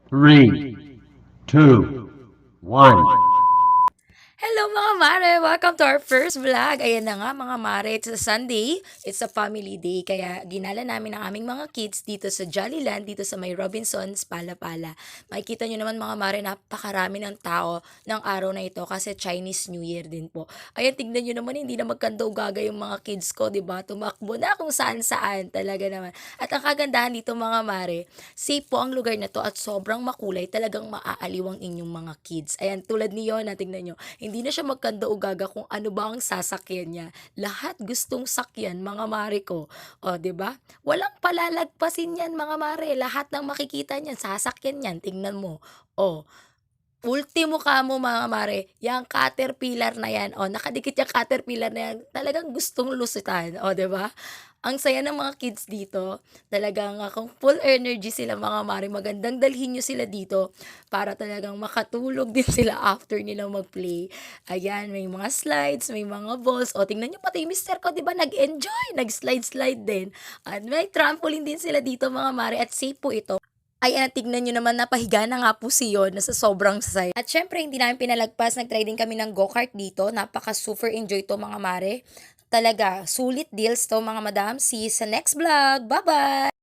Three, two, one. Hello mga mare! Welcome to our first vlog. Ayan na nga mga mare, it's a Sunday, it's a family day. Kaya ginala namin ang aming mga kids dito sa Jollyland, dito sa may Robinsons, Palapala. Makikita nyo naman mga mare, napakarami ng tao ng araw na ito kasi Chinese New Year din po. Ayan, tignan nyo naman, hindi na magkandog-gaga yung mga kids ko, di ba? Tumakbo na kung saan-saan talaga naman. At ang kagandahan dito mga mare, safe po ang lugar na to at sobrang makulay, talagang maaaliw ang inyong mga kids. Ayan, tulad ni Yona, tignan nyo, hindi na siya magkanda o gaga kung ano ba ang sasakyan niya. Lahat gustong sakyan, mga mare ko. O, 'di ba? Walang palalagpasin yan, mga mare. Lahat ng makikita niyan, sasakyan yan. Tingnan mo. O, ultimo ka mo mga mare, yang caterpillar na yan, o nakadikit yung caterpillar na yan, talagang gustong lusutan, o 'di ba? Ang saya ng mga kids dito, talagang kung full energy sila mga mare, magandang dalhin niyo sila dito para talagang makatulog din sila after nilang mag-play. Ayan, may mga slides, may mga balls, o tingnan niyo pati yung mister ko, 'di ba, nag-enjoy, nag-slide-slide din. At may trampoline din sila dito mga mare at safe po ito. Ayan, tignan niyo naman napahiga na nga po si Yon sa sobrang saya. At syempre hindi namin pinalagpas, nag-try din kami ng go-kart dito. Napaka super enjoy to mga mare. Talaga, sulit deals to mga madam. See you sa next vlog. Bye-bye!